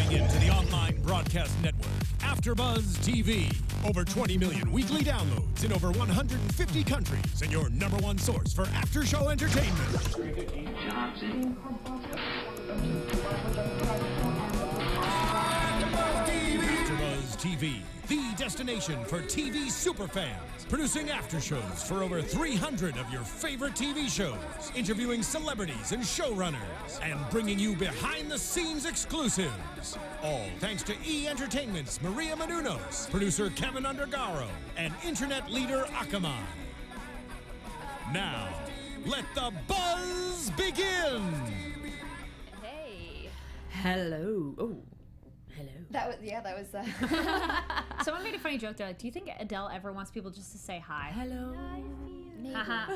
Tuning in to the online broadcast network, AfterBuzz TV. Over 20 million weekly downloads in over 150 countries, and your number one source for after-show entertainment. AfterBuzz TV, the destination for TV superfans, producing aftershows for over 300 of your favorite TV shows, interviewing celebrities and showrunners, and bringing you behind-the-scenes exclusives. All thanks to E! Entertainment's Maria Menounos, producer Kevin Undergaro, and internet leader Akamai. Now, let the buzz begin! Hey. Hello. Oh. Hello. That was. Someone made a funny joke. They're like, "Do you think Adele ever wants people just to say hi?" Hello. Maybe. Haha.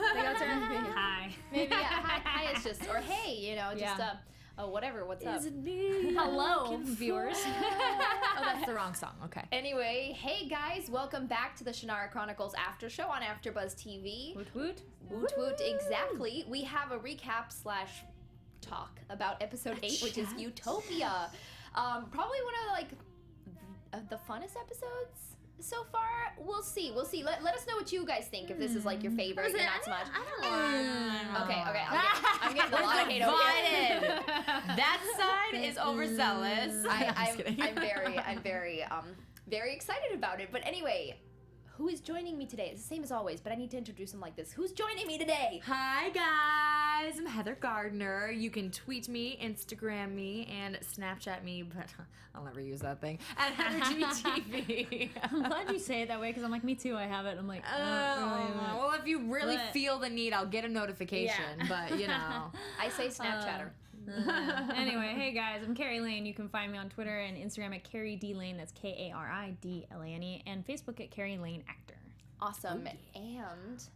Hi. Maybe. Yeah. Hi is just, or hey, just whatever. What's up? Is it me? Hello, viewers. Oh, that's the wrong song. Okay. Anyway, hey guys, welcome back to the Shannara Chronicles after show on AfterBuzz TV. Woot woot. Woot woot. Exactly. We have a recap / talk about episode 8, which is Utopia. Probably one of the funnest episodes so far. We'll see. Let us know what you guys think. If this is like your favorite, or not so much. I don't know. Okay. I'm getting a lot of hate over here. That side is overzealous. I'm very excited about it. But anyway, who is joining me today? It's the same as always, but I need to introduce him like this. Who's joining me today? Hi guys, I'm Heather Gardner. You can tweet me, Instagram me, and Snapchat me, but I'll never use that thing, at HeatherGTV. I'm glad you say it that way because I'm like, me too. I have it. I'm like, well, if you really feel the need, I'll get a notification. Yeah. But I say Snapchatter. Anyway, hey guys, I'm Kari Lane. You can find me on Twitter and Instagram at Kari D Lane. That's KARIDLANE, and Facebook at Kari Lane Actor. Awesome. And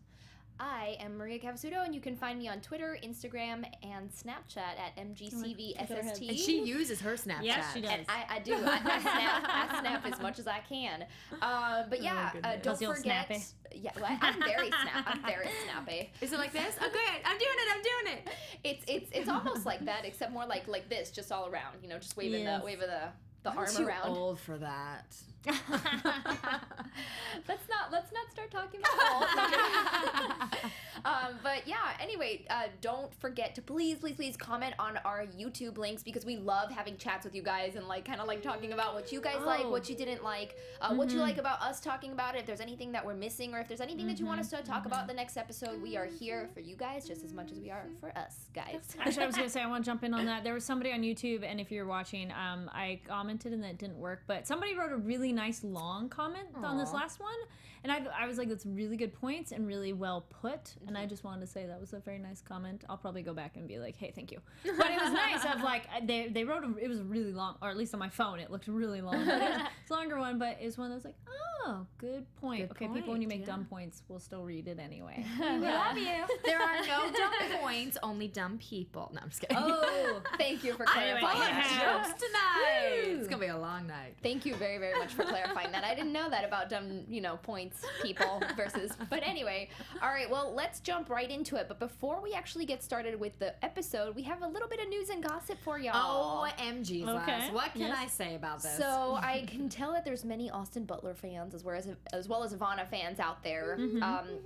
I am Maria Cavassuto, and you can find me on Twitter, Instagram, and Snapchat at MGCVSST. and she uses her Snapchat. Yes, she does. And I do. I snap as much as I can. But yeah, don't you'll forget. snappy. Yeah, well, I'm very snappy. Is it like this? Okay, I'm doing it. It's almost like that, except more like this, just all around. Just waving Yes. the I'm arm too around. old for that. Let's not start talking about old. But yeah, anyway, don't forget to please comment on our YouTube links, because we love having chats with you guys and kind of talking about what you guys like, what you didn't like, what you like about us talking about it. If there's anything that we're missing, or if there's anything that you want us to talk about the next episode, we are here for you guys just as much as we are for us, guys. Actually, I was going to say, I want to jump in on that. There was somebody on YouTube, and if you're watching, I commented and that didn't work, but somebody wrote a really nice long comment on this last one, and I was like, that's really good points and really well put, and I just wanted to say that was a very nice comment. I'll probably go back and be like, hey, thank you. But it was nice of they wrote it was really long, or at least on my phone it looked really long, but it's a longer one, but it's one that was like, oh, good point. Okay, people, when you make dumb points, we'll still read it anyway. We love you. There are no dumb points, only dumb people. No, I'm just kidding. Oh, thank you for clarifying that. Jokes tonight. It's gonna be a long night. Thank you very, very much for clarifying that. I didn't know that about dumb, points, people versus. But anyway, all right. Well, let's jump right into it. But before we actually get started with the episode, we have a little bit of news and gossip for y'all. OMG, Okay. what can I say about this? So I can tell that there's many Austin Butler fans as well as Ivana fans out there.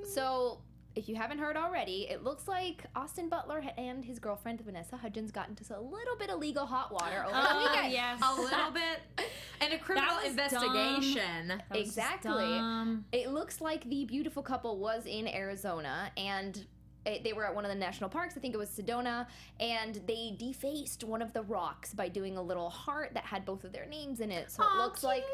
So if you haven't heard already, it looks like Austin Butler and his girlfriend Vanessa Hudgens got into a little bit of legal hot water over the weekend. Yes. A little bit. And a criminal investigation. Exactly. It looks like the beautiful couple was in Arizona, and they were at one of the national parks. I think it was Sedona, and they defaced one of the rocks by doing a little heart that had both of their names in it. So it looks like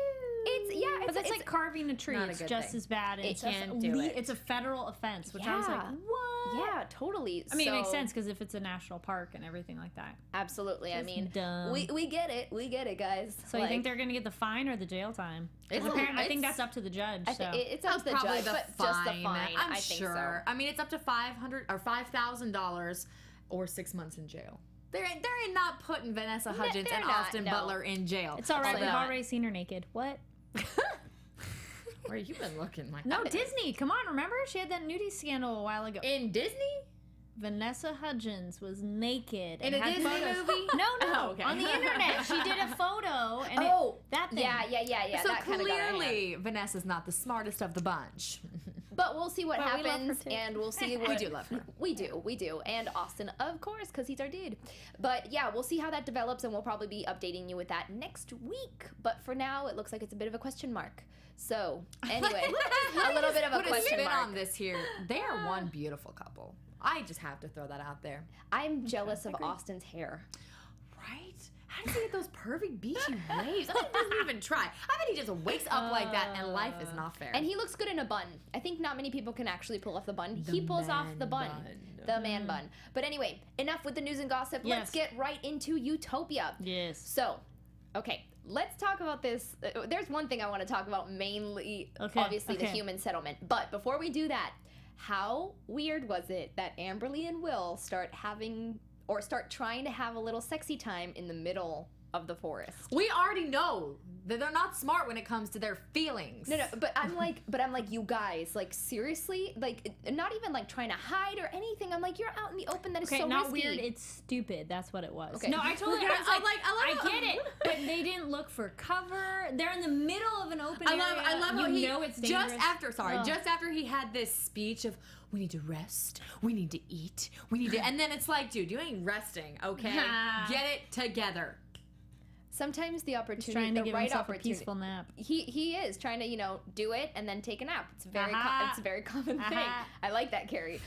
but that's like carving a tree. not a It's good just thing. as bad. It can't do it. It's a federal offense, which I was like, what? Yeah, totally. I mean, it makes sense because if it's a national park and everything like that. Absolutely. I mean, dumb. we get it. We get it, guys. So you think they're going to get the fine or the jail time? I think that's up to the judge. It's up to the Probably judge, the but fine. just the fine. I'm I think sure. so. I mean, it's up to $500 or $5,000 or 6 months in jail. They're not putting Vanessa Hudgens they're and not, Austin no. Butler in jail. It's all right. Although- We've already seen her naked. What? Where you been looking like No, Disney. Come on, remember? She had that nudie scandal a while ago. in Disney? Vanessa Hudgens was naked In and a had Disney photos. movie? No, Oh, okay. on the internet. She did a photo, and that thing. Yeah. So that kinda got out of hand. clearly, Vanessa's not the smartest of the bunch. But we'll see what But we love her happens, too. and we'll see what We do love her. We do, and Austin, of course, because he's our dude. But yeah, we'll see how that develops, and we'll probably be updating you with that next week. But for now, it looks like it's a bit of a question mark. So anyway, a little bit of a Put a question spin mark. on this here. They are one beautiful couple. I just have to throw that out there. I'm jealous of Austin's hair. Right? How does he get those perfect beachy waves? I bet he doesn't even try. I bet he just wakes up like that, and life is not fair. And he looks good in a bun. I think not many people can actually pull off the bun. He pulls off the bun. The man bun. But anyway, enough with the news and gossip. Let's Yes. get right into Utopia. Yes. So, okay, let's talk about this. There's one thing I want to talk about mainly, Okay, obviously, the okay. human settlement. But before we do that, how weird was it that Amberly and Will start trying to have a little sexy time in the middle of the forest? we already know that they're not smart when it comes to their feelings. No, but I'm like, you guys, like, seriously, like, not even like trying to hide or anything. I'm like, you're out in the open. That is Okay, so not risky. weird. It's stupid. That's what it was. Okay. No, I totally. I was I like, love I get it, but they didn't look for cover. They're in the middle of an open I area. love how you he know it's dangerous. just after he had this speech of we need to rest, we need to eat, we need to, and then it's like, dude, you ain't resting, okay? Get it together. Sometimes the opportunity, He's trying to the give right himself a opportunity. peaceful nap. He is trying to do it and then take a nap. It's it's a very common thing. Aha. I like that, Carrie.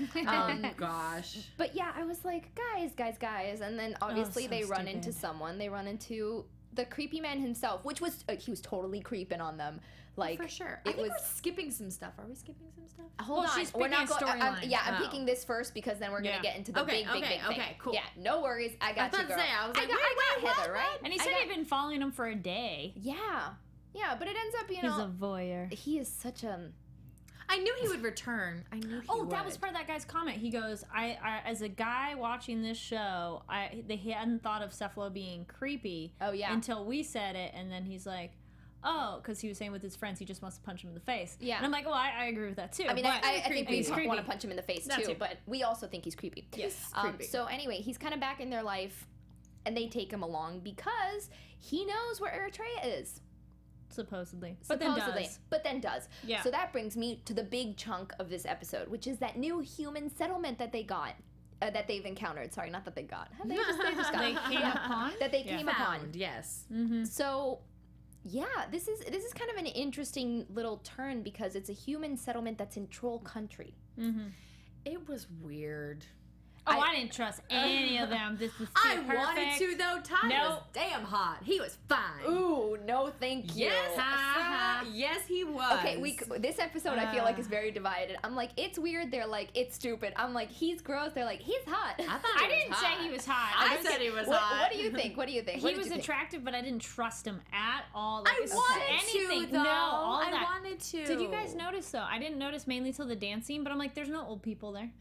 Gosh. But yeah, I was like, guys, and then obviously so they run into stupid. someone. They run into the creepy man himself, which was he was totally creeping on them. Like For sure. I it think was. we're skipping some stuff. Are we skipping some stuff? Hold Well, on, she's we're not picking a going. storyline. I'm Oh. picking this first because then we're Yeah. gonna get into the Okay, big thing. okay, cool. Yeah, no worries. I got I you, thought to girl. say, I was like, got wait, Heather, right? And he I said got- he'd been following him for a day. Yeah, but it ends up, He's a voyeur. he is such a. I knew he would return. I knew he Oh, would. that was part of that guy's comment. He goes, "I as a guy watching this show, they hadn't thought of Cephalo being creepy. Oh, yeah. Until we said it, and then he's like, oh, because he was saying with his friends, he just wants to punch him in the face. Yeah. And I'm like, well, I agree with that too. I mean, but I think we he's creepy. want to punch him in the face That too, too. but we also think he's creepy. Yes, creepy. So anyway, he's kind of back in their life, and they take him along because he knows where Eritrea is. Supposedly. Supposedly, but then does. Yeah. So that brings me to the big chunk of this episode, which is that new human settlement that they got, that they've encountered. Sorry, not that they got. They just got. They came upon? That they Yeah. came upon. Found, yes. So, yeah, this is kind of an interesting little turn because it's a human settlement that's in Troll Country. It was weird. Oh, I didn't trust any of them. This was I too perfect. wanted to though. Ty was Nope. damn hot. He was fine. Ooh, no, thank you. Yes, yes, he was. Okay, this episode I feel like is very divided. I'm like, it's weird. They're like, it's stupid. I'm like, he's gross. They're like, he's hot. I didn't say he was hot. I just- said he was What, hot. what do you think? What do you think? What He did was you think? attractive, but I didn't trust him at all. Like, I it's wanted anything. to though. No, all of I that. wanted to. Did you guys notice though? I didn't notice mainly till the dance scene, but I'm like, there's no old people there.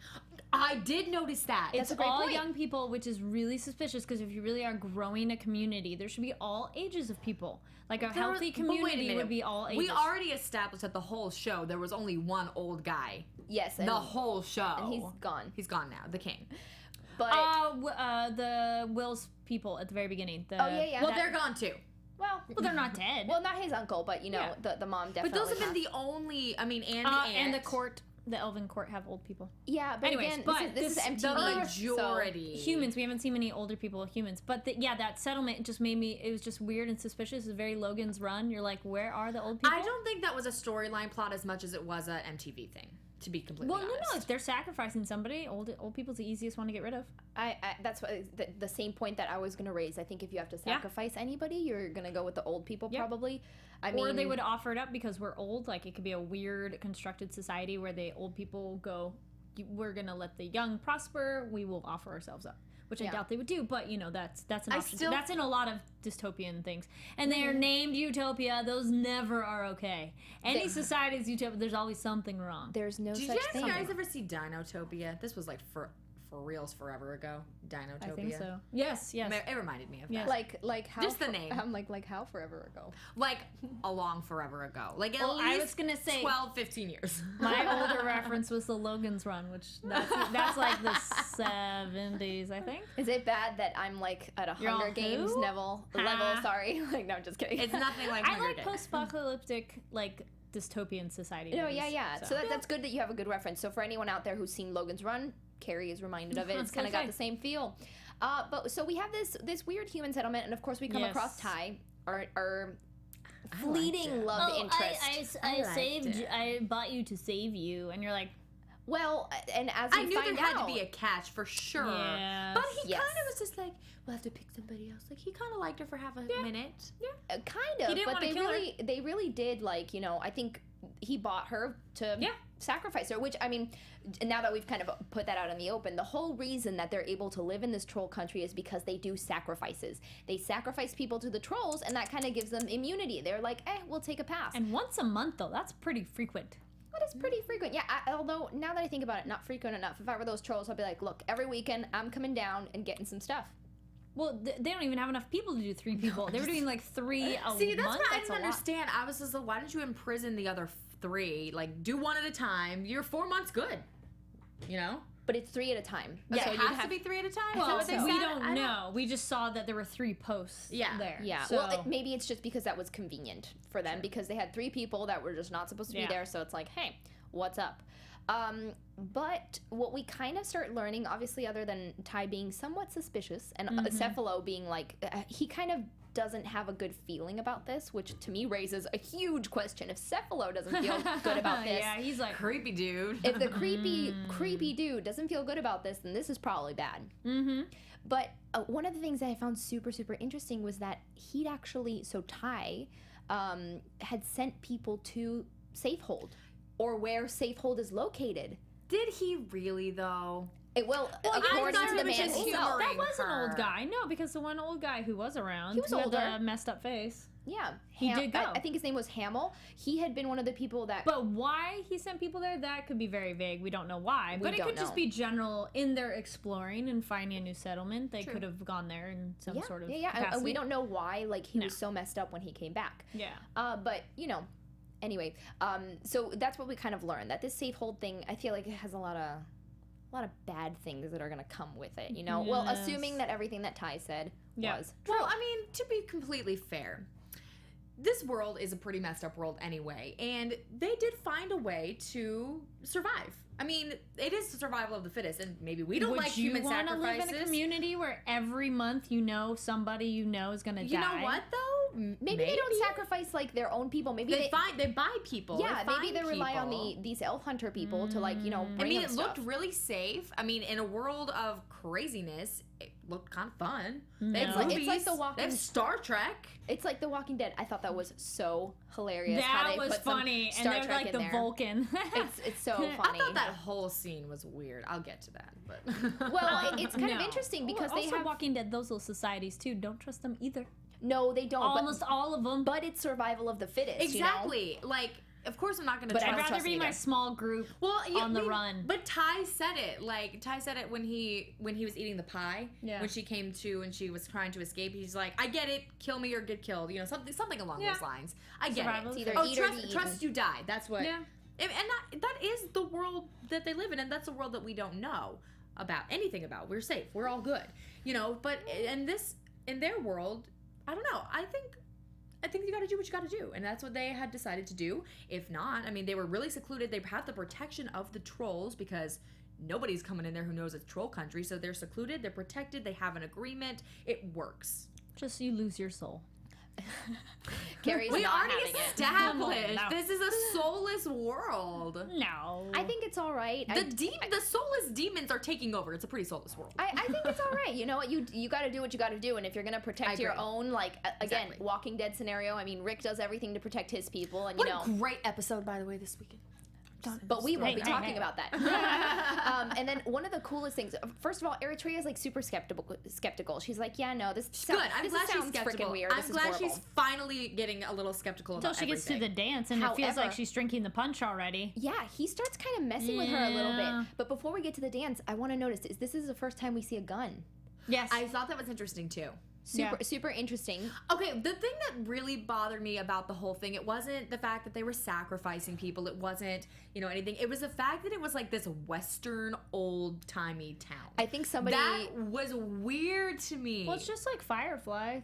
I did notice that. That's It's a great all point. young people, which is really suspicious because if you really are growing a community, there should be all ages of people. Like a There healthy was- but wait a community minute. would be all ages. We already established that the whole show there was only one old guy. Yes, and, The whole show. and he's gone. He's gone now. The king. But the Will's people at the very beginning. oh yeah. Well, they're gone too. well, Well, they're not dead. well, not his uncle, but Yeah. the mom But definitely. those have been has. the only. I mean, and the and the aunt. court, the Elven court, have old people. Yeah, but Anyways, again, but this is this- MTV. The so- majority. Humans, we haven't seen many older people. Humans, but yeah, that settlement just made me. It was just weird and suspicious. It was very Logan's Run. You're like, where are the old people? I don't think that was a storyline plot as much as it was a MTV thing. To be completely Well, no, honest. if they're sacrificing somebody, old people's the easiest one to get rid of. I that's what the same point that I was gonna raise. I think if you have to Yeah. sacrifice anybody, you're gonna go with the old people Yep. probably. I mean, Or they would offer it up because we're old. Like it could be a weird constructed society where the old people go, we're gonna let the young prosper. We will offer ourselves up, which I Yeah. doubt they would do. But you know, that's an I option. still- That's in a lot of dystopian things, and they are named Utopia. Those never are okay. Any They- society is Utopia. There's always something wrong. there's no Did such you thing. guys ever see Dinotopia? This was like for reals forever ago. Dinotopia. I think so. Yes. It reminded me of Yes. that. Like how? Just the name. I'm like how forever ago? Like a long forever ago. Like at Well, least I was gonna say 12, 15 years. my older reference was the Logan's Run, which that's like the 70s, I think. Is it bad that I'm like at a You're all Hunger Games who? level? Ha. Sorry. Like no, I'm just kidding. It's nothing like I Hunger like Games. post-apocalyptic, like dystopian society. No, movies, yeah. So that's good that you have a good reference. So for anyone out there who's seen Logan's Run, Kari is reminded of it. It's kind of got the same feel. But so we have this weird human settlement, and of course we come across Ty, our fleeting love interest. I bought you to save you, and you're like, Well, and as we I knew find there had out, to be a catch for sure. Yes. But he Yes. kind of was just like, we'll have to pick somebody else. Like he kind of liked her for half a minute. kind of, He didn't but wanna they kill her. they really did, like, you know, I think he bought her to sacrifice her, which, I mean, now that we've kind of put that out in the open, the whole reason that they're able to live in this troll country is because they do sacrifices. They sacrifice people to the trolls, and that kind of gives them immunity. They're like, we'll take a pass. and once a month though, that's pretty frequent. That is pretty frequent. Yeah, although now that I think about it, not frequent enough. If I were those trolls, I'd be like, look, every weekend I'm coming down and getting some stuff. Well, they don't even have enough people to do 3 people. They were doing like 3 a month. See, that's what I That's didn't a lot. understand. I was just like, why didn't you imprison the other 3? Like, do 1 at a time. You're 4 months good. You know? But it's 3 at a time. Yeah, So it you'd has have- to be 3 at a time. Well, Is that what they so- we said? don't know. We just saw that there were 3 posts there. Yeah, So, well, maybe it's just because that was convenient for them because they had 3 people that were just not supposed to be there. So it's like, hey, what's up? But what we kind of start learning, obviously, other than Ty being somewhat suspicious and Cephalo being like, he kind of doesn't have a good feeling about this, which to me raises a huge question. If Cephalo doesn't feel good about this, yeah, he's like, Creepy dude. if the creepy dude doesn't feel good about this, then this is probably bad. But one of the things that I found super, super interesting was that he'd actually, so Ty had sent people to Safehold, or where Safehold is located. Did he really, though? According thought to he the was man just himself. that was an her. old guy. No, because the one old guy who was around, He was who had older. the messed up face. Yeah. He did go. I think his name was Hamill. He had been one of the people that... But why he sent people there, that could be very vague. We don't know why. But it don't could just know. be general in their exploring and finding a new settlement. They could have gone there in some sort of And capacity. we don't know why, like, he No. was so messed up when he came back. Yeah. But, you know, anyway. So that's what we kind of learned, that this Safehold thing, I feel like it has a lot of bad things that are going to come with it, you know? Well, Yes. assuming that everything that Ty said was true. Well, I mean, to be completely fair, this world is a pretty messed up world anyway, and they did find a way to survive. I mean, it is the survival of the fittest, and maybe we don't like human Would you want to live sacrifices. in a community where every month you know somebody you know is going to die? You know what, though? Maybe they don't sacrifice, like, their own people. Maybe They buy people. Yeah, they maybe they find rely on people. these elf hunter people to, like, you know, I bring mean, them it looked stuff. really safe. I mean, in a world of craziness, it looked kind of fun. No. They have It's movies. like The Walking- They have Star Trek. It's like The Walking Dead. I thought that was so hilarious. how That they was put some funny. And Star they're Trek like in the there. Vulcan. It's so I funny. thought that whole scene was weird. I'll get to that, but Well, it's kind of No. interesting because Well, they also have Walking Dead, those little societies too. Don't trust them either. no, they don't. Almost all of them. but it's survival of the fittest. exactly. Like, of course, I'm not going to. But trust I'd rather trust be me my either. small group on the run. But Ty said it. Like Ty said it when he was eating the pie. Yeah. When she came to and she was trying to escape, he's like, "I get it. Kill me or get killed." You know, something along those lines. I get Survival. it. It's either Oh, eat or be trust eaten. you die. That's what. Yeah. And that is the world that they live in, and that's a world that we don't know about anything about. We're safe. We're all good. You know. But in their world, I don't know. I think you got to do what you got to do, and that's what they had decided to do. If not, I mean, they were really secluded. They have the protection of the trolls because nobody's coming in there who knows it's troll country, so they're secluded, they're protected, they have an agreement. It works. Just you lose your soul. Carrie's We not already having it. established No. this is a soulless world. No. I think it's all right. The soulless demons are taking over. It's a pretty soulless world. I think it's all right. You know what? You got to do what you got to do, and if you're gonna protect your agree. own, like again, Exactly. Walking Dead scenario. I mean, Rick does everything to protect his people, and What you know. a great episode, by the way, this weekend. But we won't be talking about that. And then one of the coolest things, first of all, Eritrea is like super skeptical. She's like, yeah, no, this good. I'm glad she's skeptical. Freaking weird. I'm glad she's finally getting a little skeptical about Until she gets to the dance and it feels like she's drinking the punch already. Yeah, he starts kind of messing with her a little bit. But before we get to the dance, I want to notice this is the first time we see a gun. Yes. I thought that was interesting too. Super interesting. Okay, the thing that really bothered me about the whole thing, it wasn't the fact that they were sacrificing people. It wasn't, anything. It was the fact that it was like this Western old-timey town. I think somebody... That was weird to me. Well, it's just like Firefly.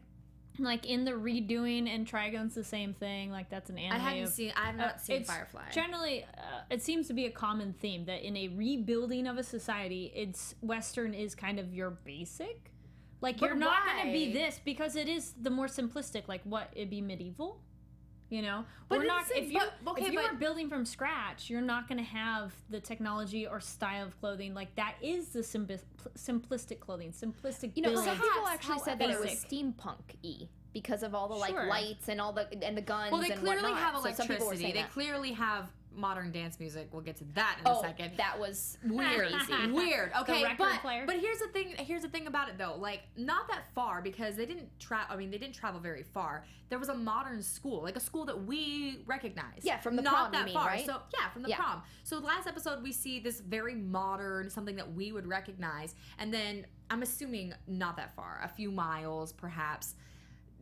Like in the redoing, and Trigon's the same thing. Like that's an anime. I have not seen Firefly. Generally, it seems to be a common theme that in a rebuilding of a society, Western is kind of your basic. Like, but you're not going to be this because it is the more simplistic, like, it'd be medieval, But we're not, if you are building from scratch, you're not going to have the technology or style of clothing. Like, that is the simplistic clothing, simplistic building. Some people actually said that it was steampunk-y because of all the, lights and all the guns and whatnot. Well, they clearly have electricity. So some people were saying that. Clearly have modern dance music. We'll get to that in a second. That was weird. Weird. Okay, but here's the thing. Here's the thing about it though. Like not that far because they didn't travel. They didn't travel very far. There was a modern school, like a school that we recognize. Yeah, from the not prom. That you mean, far. Right? So from the prom. So last episode we see this very modern something that we would recognize, and then I'm assuming not that far, a few miles perhaps.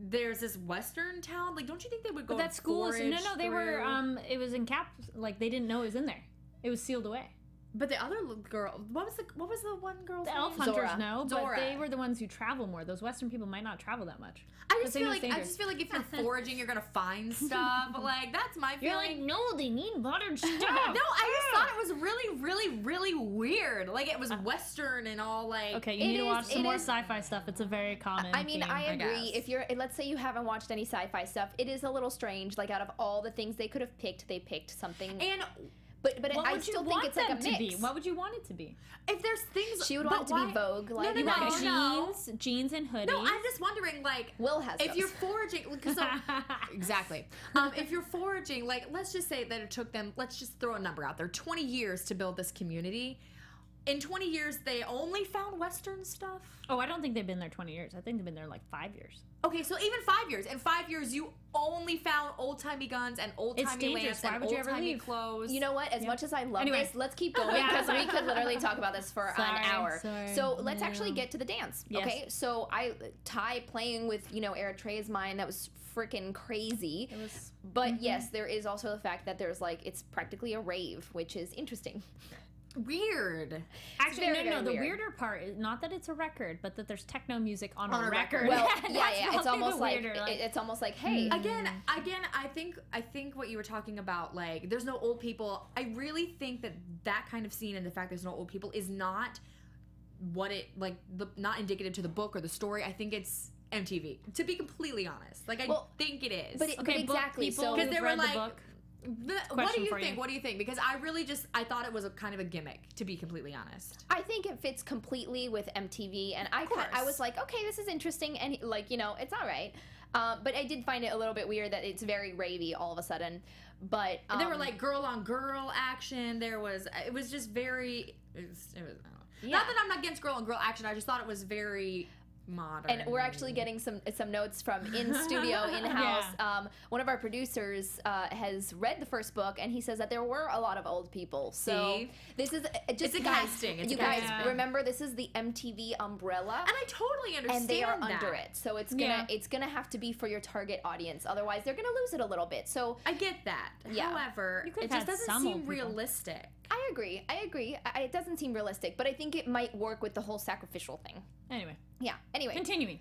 There's this Western town. Like, don't you think they would go? But that school is no. They were. It was in caps. Like they didn't know it was in there. It was sealed away. But the other girl, what was the one girl's name? The elf hunters know, but they were the ones who travel more. Those Western people might not travel that much. I just feel like if you're foraging, you're gonna find stuff. Like that's my feeling. You're like, no, they need modern stuff. No, I just thought it was really, really, really weird. Like it was Western and all like. Okay, you need to watch some more sci-fi stuff. It's a very common. I mean, theme, I agree. If you're, let's say you haven't watched any sci-fi stuff, it is a little strange. Like out of all the things they could have picked, they picked something. And. But I still think it's like a mix. What would you want it to be? If there's things she would want it to be Vogue, like jeans and hoodies. No, I'm just wondering, like, Will has if those. You're foraging, because exactly. If you're foraging, like, let's just say that it took them. Let's just throw a number out there: 20 years to build this community. In 20 years, they only found Western stuff. Oh, I don't think they've been there 20 years. I think they've been there like 5 years. Okay, so even 5 years. In 5 years, you only found old-timey guns and old-timey lamps and old-timey clothes. You know what? As much as I love this, let's keep going because we could literally talk about this for an hour. So let's actually get to the dance, okay? So Ty playing with, Eritrea's mind, that was freaking crazy. But yes, there is also the fact that there's it's practically a rave, which is interesting. Weird. Actually, no. The weirder part is not that it's a record, but that there's techno music on a record. Well, yeah. It's almost it's almost like, hey. Again, I think what you were talking about, like, there's no old people. I really think that kind of scene and the fact there's no old people is not not indicative to the book or the story. I think it's MTV. To be completely honest, I think it is. But exactly. So because they were like. What do you think? What do you think? Because I thought it was a kind of a gimmick, to be completely honest. I think it fits completely with MTV, and I was like, okay, this is interesting, and it's all right. But I did find it a little bit weird that it's very ravey all of a sudden. But there were like girl on girl action. It was just very. It was I don't know. Yeah. Not that I'm not against girl on girl action. I just thought it was very. Modern. And we're actually getting some notes from in-studio, in-house. Yeah. One of our producers has read the first book, and he says that there were a lot of old people. So this is just it's a casting. You guys remember, this is the MTV umbrella, and I totally understand. And they are under it, so it's gonna have to be for your target audience. Otherwise, they're gonna lose it a little bit. So I get that. Yeah. However, it just doesn't seem realistic. I agree. It doesn't seem realistic, but I think it might work with the whole sacrificial thing. Anyway. Yeah. Anyway. Continuing.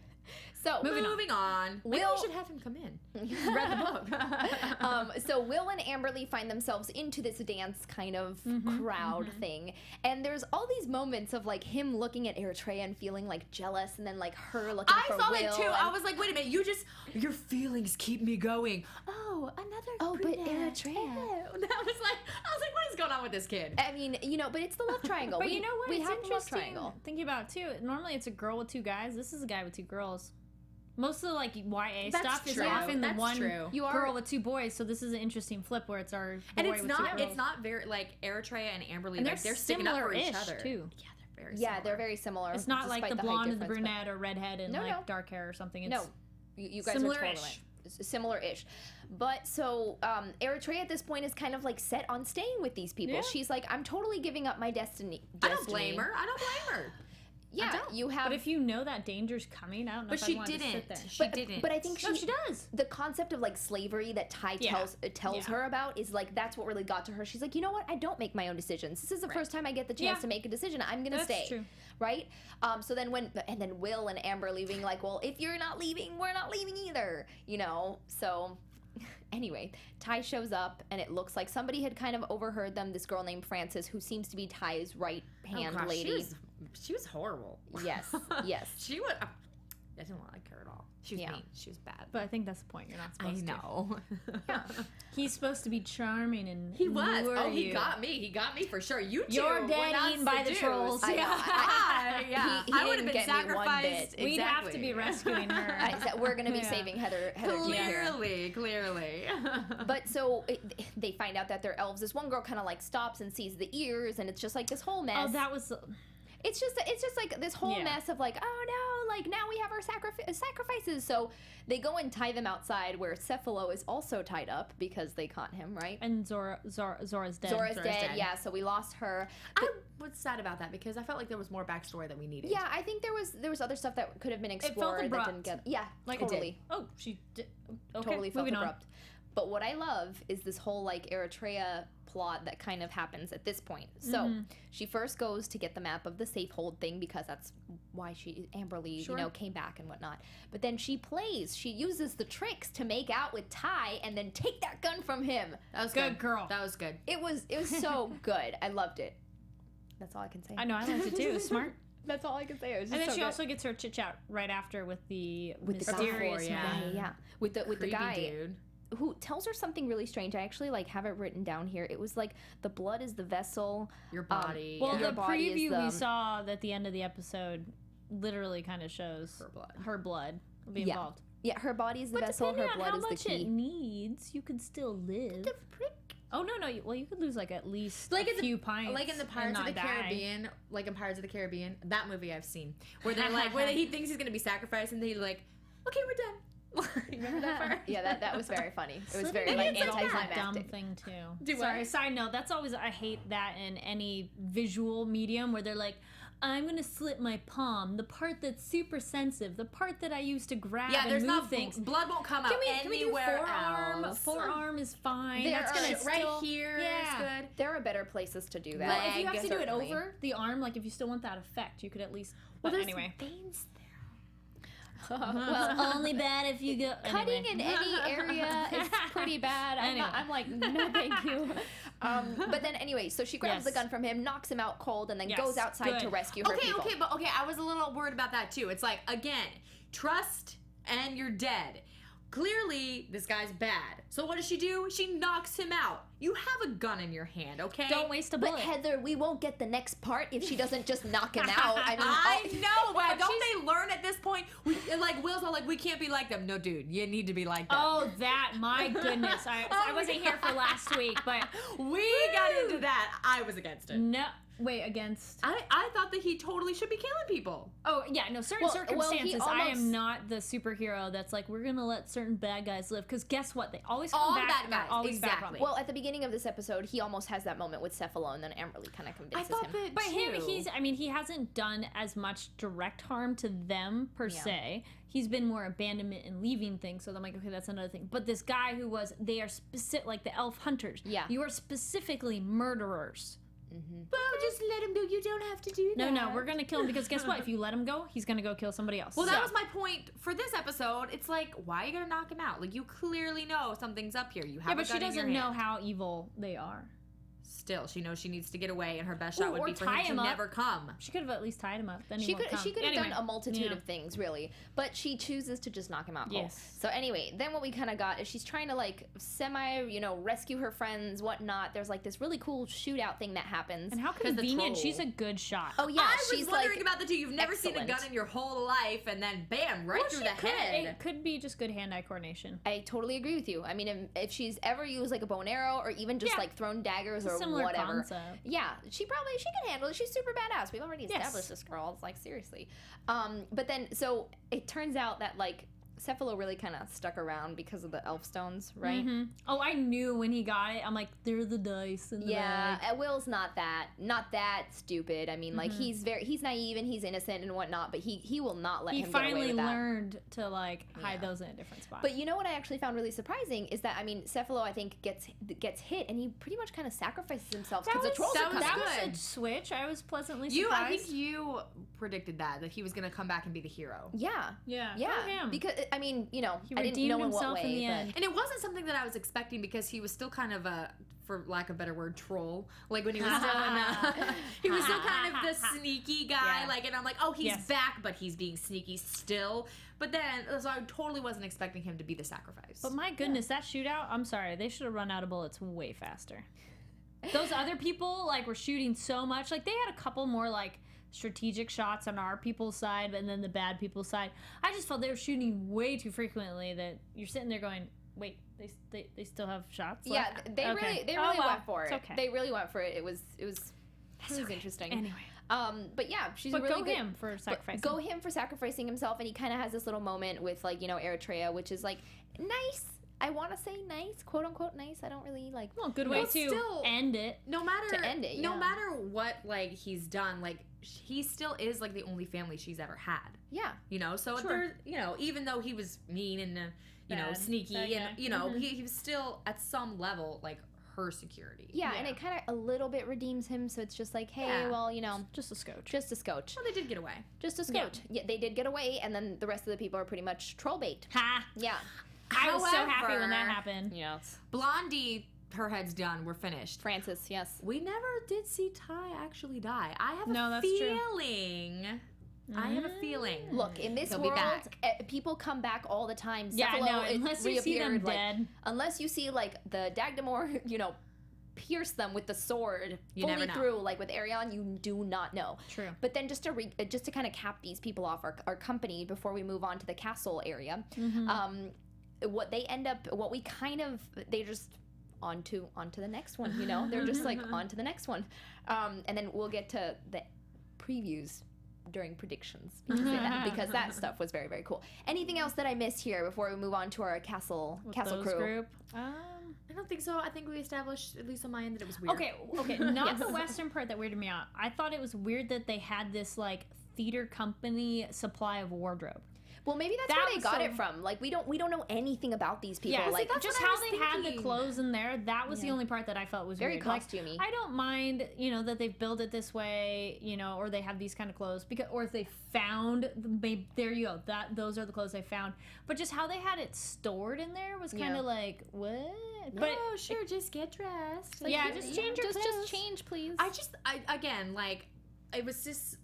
So moving on. Maybe we should have him come in. Read the book. So Will and Amberly find themselves into this dance kind of crowd thing, and there's all these moments of him looking at Eritrea and feeling jealous, and then her looking for Will. I saw that too. I was like, wait a minute, your feelings keep me going. Oh, another. But Eritrea. I was like, what is going on with this kid? I mean, but it's the love triangle. But you know what? We it's have interesting. Love triangle. Thinking about it too. Normally it's a girl with two guys. This is a guy with two girls. Most of the like YA That's stuff is true. often the That's one true. girl with 2 boys. So this is an interesting flip where it's our boy And it's with not 2 girls. it's not very like Eritrea and Amberly. And Like, they're sticking up for each similar-ish, other too. Yeah, they're very Yeah, similar. they're very similar. It's not like despite the height blonde and the difference, but- brunette or redhead and No, like no. dark hair or something. It's No, you guys similar-ish. are totally similar-ish. But so Eritrea at this point is kind of like set on staying with these people. Yeah. She's like, I'm totally giving up my destiny. I don't blame her. I don't blame her. Yeah, don't. you have. But if you know that danger's coming, I don't know But if she I'd want to sit didn't. there. She didn't. But I think No, she does. The concept of like slavery that Ty Yeah. tells Yeah. her about is like that's what really got to her. She's like, you know what? I don't make my own decisions. This is the first time I get the chance Yeah. to make a decision. I'm gonna That's stay. true. Right? So then then Will and Amber leaving like, well, if you're not leaving, we're not leaving either. You know? So anyway, Ty shows up and it looks like somebody had kind of overheard them. This girl named Frances, who seems to be Ty's right hand gosh, lady. She was horrible. Yes, yes. She would. I didn't like her at all. She was mean. She was bad. But I think that's the point. You're not I supposed to. know. He's supposed to be charming and He was. lure Oh, he you. got me. He got me for sure. You two. You're were dead not eaten by the seduced. trolls. I know. Yeah. He I would have didn't been get me one sacrificed. bit. We'd have to Exactly. be rescuing her. We're gonna be Yeah. saving Heather G here. Clearly. But so they find out that they're elves. This one girl kind of like stops and sees the ears, and it's just like this whole mess. Oh, that was. It's just like this whole Yeah. mess of like, oh no, like now we have our sacrifices. So they go and tie them outside where Cephalo is also tied up because they caught him, right? And Zora's dead. Zora's Zora's dead, dead. yeah. So we lost her. I was sad about that because I felt like there was more backstory that we needed. Yeah, I think there was other stuff that could have been felt explored that abrupt. didn't get. Yeah, Like totally. Oh, she did. Okay, Totally felt moving on. abrupt. But what I love is this whole like Eritrea plot that kind of happens at this point. So she first goes to get the map of the safe hold thing because that's why Amberly, Sure. you know, came back and whatnot. But then she uses the tricks to make out with Ty and then take that gun from him. That was Good girl. That was good. It was so good. I loved it. That's all I can say. I know, I liked it too. Smart. That's all I can say. It was just And then so she good. also gets her chit chat right after with the with the guy. mysterious Yeah. man. Yeah, with the Creepy guy dude. who tells her something really strange. I actually like have it written down here. It was like the blood is the vessel. Your body. Well, Your the body is preview we the- saw at the end of the episode literally kind of shows Her blood. will be Yeah. involved. Yeah, her body is the But vessel. depending Her on blood how is the much key. it needs, you could still live. The frick? Oh no, well you could lose like at least Like a in the- few pints, Like in the and Pirates of not the die. Caribbean, like in Pirates of the Caribbean, that movie I've seen, where they're like, where he thinks he's gonna be sacrificed, and they're like, okay, we're done. Remember that part? Yeah, that was very funny. It was very Maybe like it's like a dumb anticlimactic. thing too. Do Sorry, what? side note. That's always I hate that in any visual medium where they're like, I'm gonna slit my palm, the part that's super sensitive, the part that I use to grab Yeah, and there's move not things. blood won't come out Can we do anywhere forearm? else. Forearm is fine. There That's gonna are- right still, here is yeah. good. There are better places to do that. Well, if you have to do it certainly. over the arm, like if you still want that effect, you could at least. Well, But there's anyway, veins well, only bad if you go cutting anyway. in any area is pretty bad. Anyway. I'm like, no, thank you. But then anyway, so she grabs the Yes. gun from him, knocks him out cold, and then Yes, goes outside to good. rescue her people. Okay, I was a little worried about that too. It's like, again, trust and you're dead. Clearly, this guy's bad. So what does she do? She knocks him out. You have a gun in your hand, okay? Don't waste a But bullet. Heather, we won't get the next part if she doesn't just knock him out. I mean, I know, but don't they learn at this point? Like, Will's all like, we can't be like them. No, dude, you need to be like them. Oh, that! My goodness, I wasn't here for last week, but We got into that. I was against it. no. Wait, against. I thought that he totally should be killing people. Oh yeah, no. Certain Well, he circumstances, I almost- am not the superhero that's like we're gonna let certain bad guys live. Because guess what? They always come All back. bad and they're guys, always exactly. back on. well, at the beginning of this episode, he almost has that moment with Cephalo, and then Amberly kind of I convinces thought him. that But too. he hasn't done as much direct harm to them per se. He's been more abandonment and leaving things. So I'm like, okay, that's another thing. But this guy they are specific, like the elf hunters. Yeah. You are specifically murderers. Well, just let him go. You don't have to do that. No, we're gonna kill him because guess what? If you let him go, he's gonna go kill somebody else. Well, that was my point for this episode. It's like, why are you gonna knock him out? Like, you clearly know something's up here. You have yeah, but a gun she in your doesn't know hand. how evil they are. still, she knows she needs to get away, and her best shot would or be for tie him him to up. never come. She could have at least tied him up. Then he She won't could come. have Anyway, done a multitude yeah. of things, really, but she chooses to just knock him out. Yes. So anyway, then what we kind of got is she's trying to like rescue her friends, whatnot. There's like this really cool shootout thing that happens. And how the convenient. troll. She's a good shot. Oh yeah, I was she's wondering like about the two. You've never seen a gun excellent. in your whole life, and then bam, right through the head. It could be just good hand-eye coordination. I totally agree with you. I mean, if she's ever used like a bow and arrow or even just like thrown daggers or Similar whatever, concept. yeah, she can handle it. She's super badass. We've already established this girl. It's like seriously. But then so it turns out that like Cephalo really kind of stuck around because of the elf stones, right? Mm-hmm. Oh, I knew when he got it. I'm like, they're the dice in the bag. Will's not that stupid. I mean, like he's naive and he's innocent and whatnot, but he will not let He him get away finally with that. learned to like hide those in a different spot. But you know what I actually found really surprising is that I mean Cephalo I think gets hit and he pretty much kind of sacrifices himself because the trolls are coming. That good. was a switch. I was pleasantly surprised. I think you predicted that he was gonna come back and be the hero. Yeah. Yeah. Yeah. Go him. Because I mean, He I didn't redeemed know in what himself way, in the but end. And it wasn't something that I was expecting because he was still kind of a, for lack of a better word, troll. Like when he was still he was still kind of the sneaky guy. Yeah. Like, and I'm like, oh, he's Yes. back, but he's being sneaky still. But then, so I totally wasn't expecting him to be the sacrifice. But my goodness, that shootout, I'm sorry, they should have run out of bullets way faster. Those other people, like, were shooting so much. Like, they had a couple more, like, strategic shots on our people's side, and then the bad people's side. I just felt they were shooting way too frequently that you're sitting there going, wait, they still have shots yeah, left? they Okay. really well, went for it. it's okay. They really went for it. It was interesting. Anyway. But yeah, she's But really go good. him for sacrificing. Go him for sacrificing himself, and he kind of has this little moment with like Eritrea, which is like nice. I want to say nice, quote unquote nice. I don't really like. Well, good way Well, to still- end it. no matter To end it, no yeah. matter what like he's done, like he still is like the only family she's ever had. Yeah, So Sure. there's even though he was mean and Bad. sneaky Bad and guy. he was still at some level like her security. yeah, and it kind of a little bit redeems him. So it's just like, hey, Yeah. well, Just a scotch. just a scotch, Well, they did get away. just a scotch. Yeah, they did get away, and then the rest of the people are pretty much troll bait. Ha! Yeah, I was so happy when that However- happened. yeah. Blondie, her head's done. We're finished. Francis, yes. We never did see Ty actually die. I have No, a that's true. feeling. I have a feeling. Look, in this He'll be world, back. people come back all the time. Yeah, Cephalo, no, it unless you see them reappeared, like, dead. unless you see like the Dagdamore, pierce them with the sword You never fully know. through, like with Arion, you do not know. True. But then just to kind of cap these people off, our company before we move on to the castle area, what they end up, what we kind of, they just on to the next one. They're just like on to the next one, and then we'll get to the previews during predictions because that stuff was very, very cool. Anything else that I missed here before we move on to our castle With crew? group. I don't think so. I think we established, at least on my end, that it was weird. Okay, not Yes. the Western part that weirded me out. I thought it was weird that they had this like theater company supply of wardrobe. Well, maybe that's That where they was got so- it from. Like we don't know anything about these people. Yeah, like that's just what I how was they had the thinking. clothes in there. That was the only part that I felt was Very weird. Like, costumey. I don't mind, that they've built it this way, or they have these kind of clothes or if they found, there you go. Those are the clothes they found. But just how they had it stored in there was kind of like what? But Oh, sure, just get dressed. yeah, just change your clothes. just change, please. Again, like, it was just,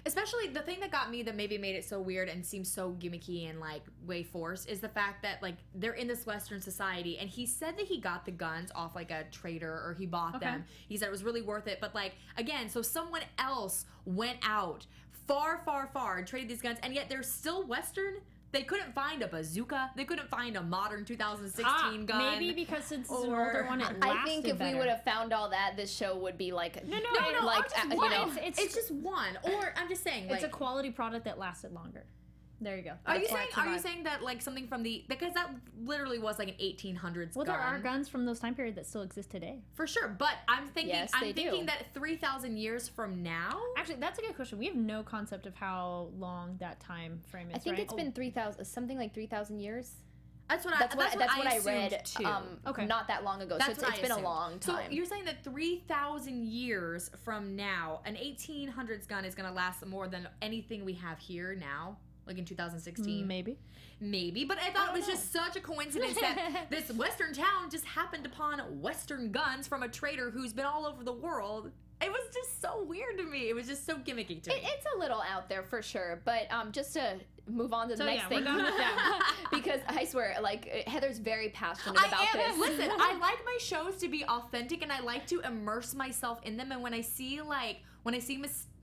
especially the thing that got me that maybe made it so weird and seems so gimmicky and like way forced is the fact that like they're in this Western society, and he said that he got the guns off like a trader or he bought them. He said it was really worth it, but like again, so someone else went out far and traded these guns, and yet they're still Western. They couldn't find a bazooka. They couldn't find a modern 2016 gun. Maybe because it's an Or- older one, it I think if lasted we would better. have found all that, this show would be like No, like just you one. know. It's just one. Or I'm just saying, like, It's a quality product that lasted longer. There you go. Are you That's why saying? it Are you survived. saying that like something from because that literally was like an 1800s Well, gun. there are guns from those time period that still exist today. For sure, but I'm thinking Yes, they I'm thinking do. that 3,000 years from now. Actually, that's a good question. We have no concept of how long that time frame is. I think right? it's been 3,000, something like 3,000 years. That's what That's what I assumed read. too. Okay. Not that long ago. That's so what it's I been a assumed. long time. So you're saying that 3,000 years from now, an 1800s gun is going to last more than anything we have here now? like in 2016. Maybe, but I thought it was just such a coincidence that this Western town just happened upon Western guns from a trader who's been all over the world. It was just so weird to me. It was just so gimmicky to me. It's a little out there for sure, but just to move on to the next thing, we're done with that. because I swear, like Heather's very passionate about this. Listen, I like my shows to be authentic, and I like to immerse myself in them. And when I see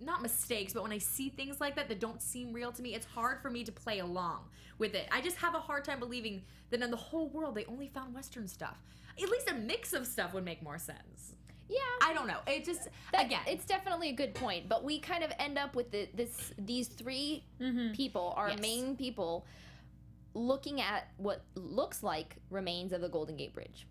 not mistakes, but when I see things like that don't seem real to me, it's hard for me to play along with it. I just have a hard time believing that in the whole world they only found Western stuff. At least a mix of stuff would make more sense. Yeah, I don't know. It just again, it's definitely a good point. But we kind of end up with these three people, our main people, looking at what looks like remains of the Golden Gate Bridge.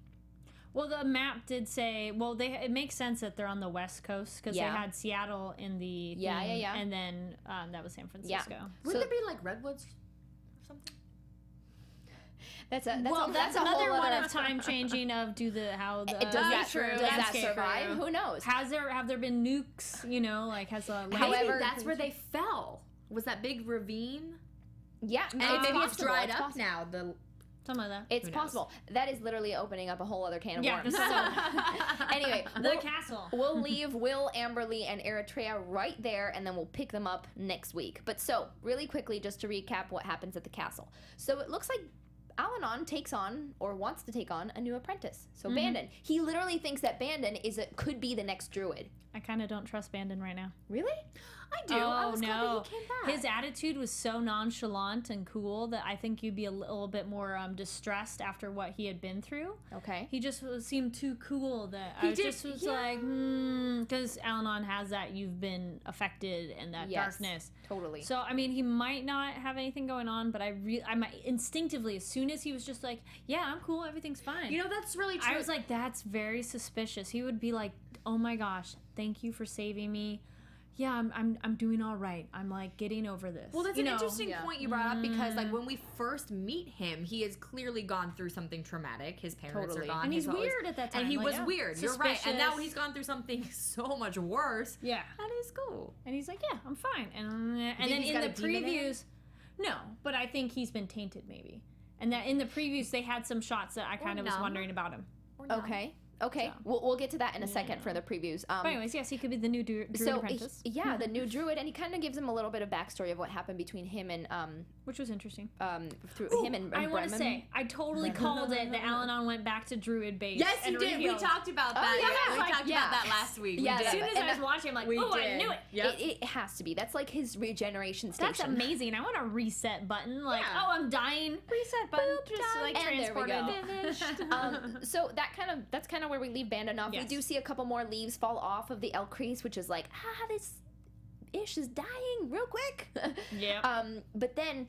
Well, the map did say. Well, it makes sense that they're on the West Coast because they had Seattle in the thing, and then that was San Francisco. Yeah. Wouldn't there be like redwoods or something? That's another one of time changing of does that survive? Who knows? Have there been nukes? You know, like has a however that's where they fell. Was that big ravine? Yeah, and maybe it's dried up now. Some of that. It's possible. That is literally opening up a whole other can of worms. So, anyway, the castle. We'll leave Will, Amberly, and Eritrea right there, and then we'll pick them up next week. But really quickly, just to recap what happens at the castle. So it looks like Al-Anon takes on, or wants to take on, a new apprentice. So Bandon. He literally thinks that Bandon could be the next druid. I kind of don't trust Bandon right now. Really? I do. Oh, I was glad no. that he came back. His attitude was so nonchalant and cool that I think you'd be a little bit more distressed after what he had been through. Okay. He just seemed too cool that I just was like, because Al-Anon has that you've been affected and that darkness. Totally. So, I mean, he might not have anything going on, but I instinctively, as soon as he was just like, yeah, I'm cool, everything's fine. You know, that's really true. I was like, that's very suspicious. He would be like, oh my gosh, thank you for saving me. Yeah, I'm doing all right. I'm like getting over this. Well, that's an interesting point you brought up because like when we first meet him, he has clearly gone through something traumatic. His parents are gone, and he's weird at that time. And he was weird. You're right. And now he's gone through something so much worse. Yeah, and he's cool. And he's like, yeah, I'm fine. And then in the previews, no, but I think he's been tainted maybe. And that in the previews they had some shots that I kind of was wondering about him. Okay, so. We'll get to that in a second for the previews. But anyways, yes, he could be the new druid apprentice. The new druid, and he kind of gives him a little bit of backstory of what happened between him and which was interesting. Through him and I want to say, I totally called it that Al-Anon went back to druid base. Yes, you did. We talked about that. We talked about that last week. Yeah, as soon as I was watching, I'm like, I knew it. Yep. It has to be. That's like his regeneration station. That's amazing. I want a reset button. Like, I'm dying. Reset button. Just like transported. So that's kind of where we leave Bandon off. Yes. We do see a couple more leaves fall off of the elk crease, which is like, this ish is dying real quick. Yeah. But then,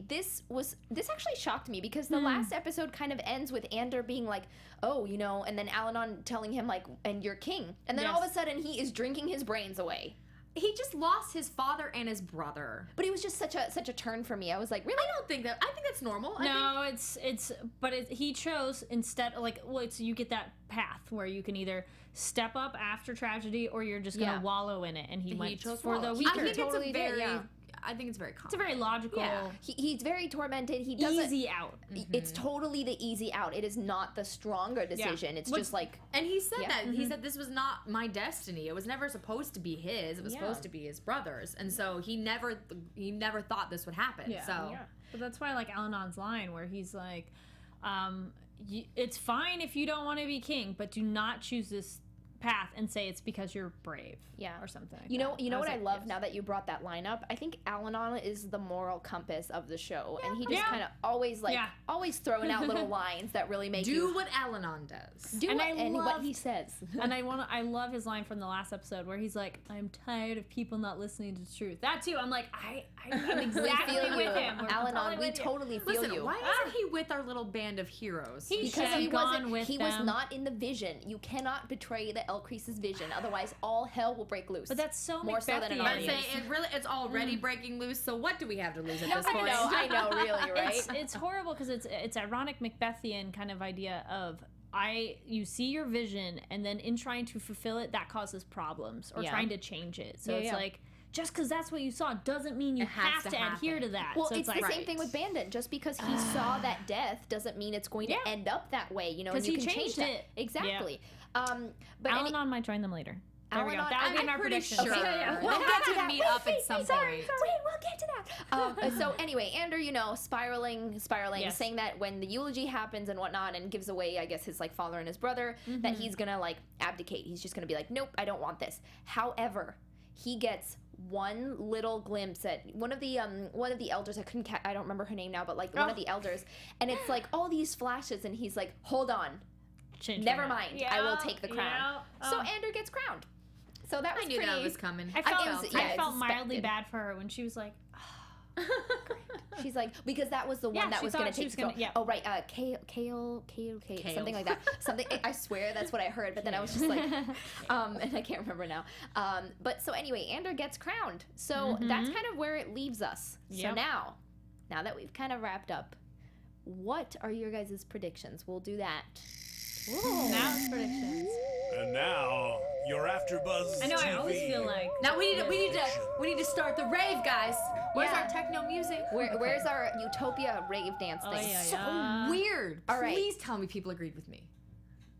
this actually shocked me because the last episode kind of ends with Ander being like, and then Al-Anon telling him like, and you're king. And then all of a sudden he is drinking his brains away. He just lost his father and his brother. But it was just such a turn for me. I was like, really? I think that's normal. He chose instead, you get that path where you can either step up after tragedy or you're just going to wallow in it. And he went for the weaker. I think it's very common. It's a very logical. Yeah. He's very tormented. He doesn't easy out. It's totally the easy out. It is not the stronger decision. It's just like. And he said that he said this was not my destiny. It was never supposed to be his. It was supposed to be his brother's. And so he never thought this would happen. Yeah. So. But that's why I like Al-Anon's line where he's like, it's fine if you don't want to be king, but do not choose this path and say it's because you're brave, or something like you know what I love now that you brought that line up. I think Al-Anon is the moral compass of the show, and he just kind of always always throwing out little lines that really make do what Al-Anon does, what he says. And I love his line from the last episode where he's like, "I'm tired of people not listening to the truth." That too, I'm like, I'm exactly with him. Al-Anon, we totally feel you. Why isn't he with our little band of heroes? He was not in the vision. You cannot betray the Elcrease's vision, otherwise all hell will break loose. But that's so more so than an audience. It's already breaking loose. So what do we have to lose at this point? I know, really, right? It's horrible because it's ironic Macbethian kind of idea of you see your vision and then in trying to fulfill it that causes problems or trying to change it. So it's like just because that's what you saw doesn't mean you have to adhere to that. Well, so it's like, the same thing with Bandit. Just because he saw that death doesn't mean it's going to end up that way. You know, and you can change it. Exactly. But Al-Anon might join them later. There we go. Al-Anon, That would be I'm our pretty prediction. sure. Okay, We'll get to meet up at some point. Wait, we'll get to that. So anyway, Andrew, you know, spiraling, Yes. saying that when the eulogy happens and whatnot, and gives away, I guess, his like father and his brother, that he's gonna like abdicate. He's just gonna be like, nope, I don't want this. However, he gets one little glimpse at one of the elders. I don't remember her name now, but like one of the elders, and it's like all these flashes, and he's like, hold on, never mind, I will take the crown. So Andrew gets crowned. So that was I knew that was coming. I felt mildly bad for her when she was like, she's like, because that was the one that was going to take the oh right, kale, something like that. Something, I swear that's what I heard, but then I was just like, and I can't remember now. But so anyway, Andrew gets crowned. So that's kind of where it leaves us. So now that we've kind of wrapped up, what are your guys' predictions? We'll do that. now it's predictions. And now, your AfterBuzz I know. TV. I always feel like Now we need to start the rave, guys. Where's our techno music? Where's our Utopia rave dance thing? So weird. All right. Please tell me people agreed with me.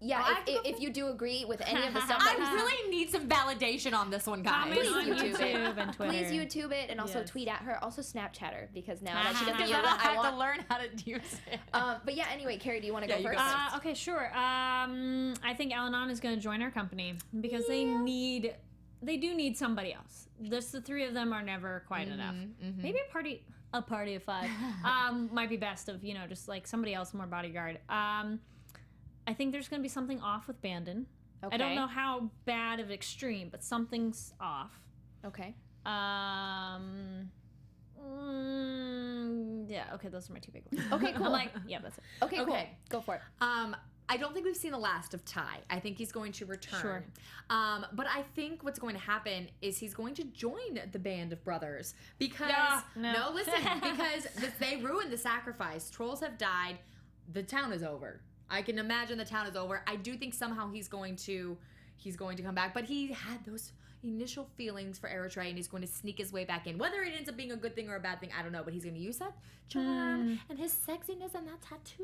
Yeah, if you do agree with any of the stuff I that we really need some validation on this one, guys. comment on YouTube YouTube and Twitter. please YouTube it and also Yes. tweet at her. Also Snapchat her because now that she doesn't Because use it, I I have to want. learn how to use it. But yeah, anyway, Kari, do you want to go you first? go first. Okay, sure. I think Al-Anon is going to join our company because they do need somebody else. Just the three of them are never quite enough. Maybe a party of five might be best of, you know, just like somebody else, more bodyguard. I think there's going to be something off with Bandon. Okay. I don't know how bad of extreme, but something's off. Okay. Yeah, okay, those are my two big ones. Okay, cool. I'm like, yeah, that's it. Okay, cool. Go for it. I don't think we've seen the last of Ty. I think he's going to return. Sure. But I think what's going to happen is he's going to join the band of brothers because listen, because they ruined the sacrifice. Trolls have died. The town is over. I can imagine the town is over. I do think somehow he's going to come back, but he had those initial feelings for Eritrea and he's going to sneak his way back in. Whether it ends up being a good thing or a bad thing, I don't know, but he's going to use that charm and his sexiness and that tattoo.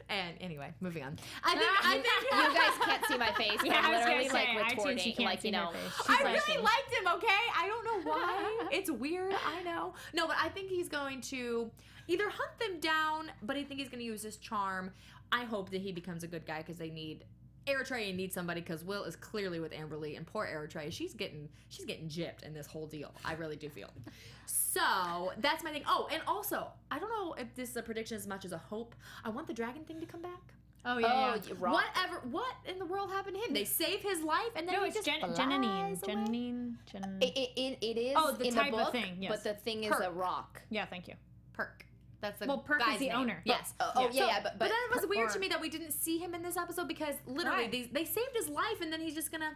And anyway, moving on. I think You guys can't see my face, but Yeah, I I'm was literally gonna say, like iTunes, retorting, you can't like, see you her know. face. I really liked him, okay? I don't know why. It's weird, I know. No, but I think he's going to either hunt them down, but I think he's going to use his charm. I hope that he becomes a good guy because Eritrea needs somebody because Will is clearly with Amberly and poor Eritrea. She's getting gypped in this whole deal. I really do feel. So that's my thing. Oh, and also, I don't know if this is a prediction as much as a hope. I want the dragon thing to come back. Oh, yeah. Rock. What in the world happened to him? They save his life and then No, he it's just Janine. flies away. It is the in type the of book, thing, yes. but the thing is a rock. Yeah, thank you. Perk. That's the Perk guy's is the name. owner. Yes. But But that was weird to me that we didn't see him in this episode because literally they saved his life and then he's just gonna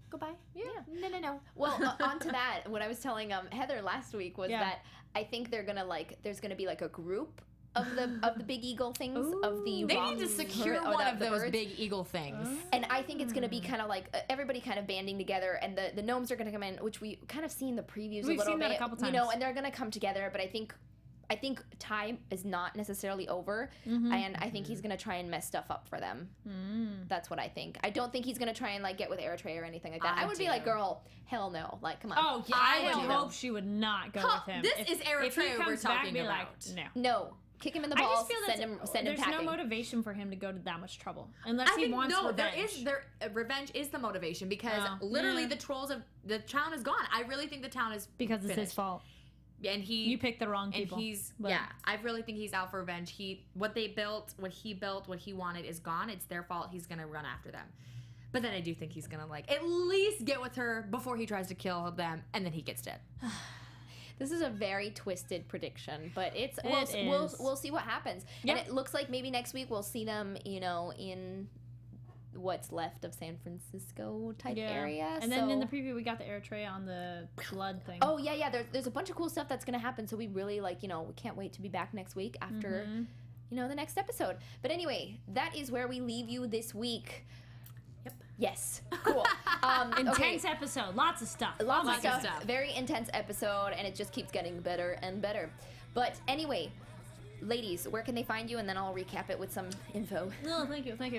goodbye. Yeah. No. Well, on to that, what I was telling Heather last week was that I think they're gonna there's gonna be like a group of the big eagle things of the They rock, need to secure or one of the those birds. big eagle things. And I think it's going to be kind of like everybody kind of banding together, and the gnomes are going to come in, which we kind of see in the previews We've a little seen bit, that a couple you know, times. and they're going to come together. But I think time is not necessarily over, and I think he's going to try and mess stuff up for them. That's what I think. I don't think he's going to try and get with Eritrea or anything like that. I would be like, girl, hell no, come on. Oh, yeah, I would hope she would not go with him. This is if he Eritrea we're comes back, talking be about. No. No. Kick him in the I balls, just feel send him there's packing. no motivation for him to go to that much trouble unless I he think wants revenge. Revenge is the motivation because literally the town is gone. I really think the town is because it's his finished. fault. And You picked the wrong people. And I really think he's out for revenge. What he built, what he wanted is gone. It's their fault. He's gonna run after them. But then I do think he's gonna at least get with her before he tries to kill them, and then he gets dead. This is a very twisted prediction, but we'll see what happens. Yep. And it looks like maybe next week we'll see them, in what's left of San Francisco type area. And then in the preview we got the Eritrea on the blood thing. Oh yeah. There's a bunch of cool stuff that's gonna happen. So we really we can't wait to be back next week after the next episode. But anyway, that is where we leave you this week. Yep. Yes. Cool. Intense episode. Lots of stuff. Lots of stuff. Very intense episode, and it just keeps getting better and better. But anyway, ladies, where can they find you? And then I'll recap it with some info. No, thank you. Hey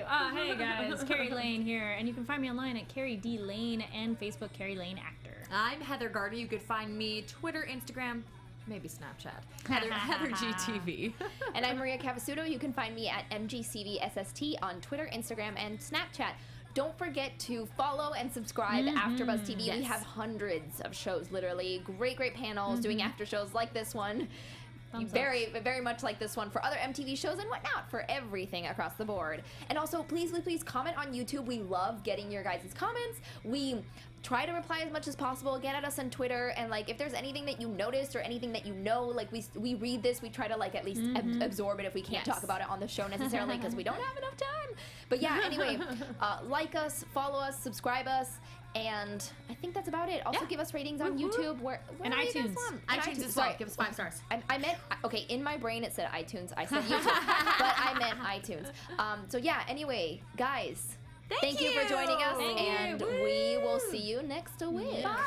guys, Kari Lane here, and you can find me online at Kari D Lane and Facebook Kari Lane Actor. I'm Heather Gardner. You could find me Twitter, Instagram, maybe Snapchat. Heather GTV. And I'm Maria Cavassuto. You can find me at MGCVSST on Twitter, Instagram, and Snapchat. Don't forget to follow and subscribe to AfterBuzz TV. Yes. We have hundreds of shows, literally. Great panels doing after shows like this one. Very much like this one for other MTV shows and whatnot, for everything across the board. And also, please comment on YouTube. We love getting your guys' comments. We try to reply as much as possible. Get at us on Twitter, and like if there's anything that you noticed or anything that you know, like we read this, we try to like at least absorb it if we can't talk about it on the show necessarily because we don't have enough time. But yeah, anyway, like us, follow us, subscribe us. And I think that's about it. Also, give us ratings on YouTube. Where and are you guys iTunes. from? iTunes as well. Give us 5 stars. I meant, okay, in my brain it said iTunes. I said YouTube, but I meant iTunes. So yeah, anyway, guys, thank you for joining us. And we will see you next week. Bye.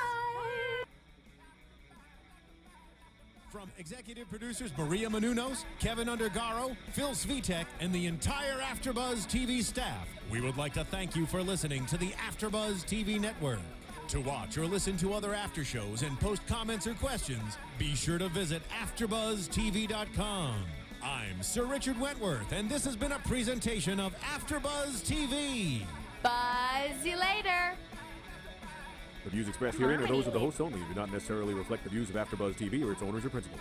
From executive producers Maria Menounos, Kevin Undergaro, Phil Svitek, and the entire AfterBuzz TV staff, we would like to thank you for listening to the AfterBuzz TV network. To watch or listen to other after shows and post comments or questions, be sure to visit AfterBuzzTV.com. I'm Sir Richard Wentworth, and this has been a presentation of AfterBuzz TV. Buzz you later. The views expressed herein are those of the hosts only and do not necessarily reflect the views of AfterBuzz TV or its owners or principals.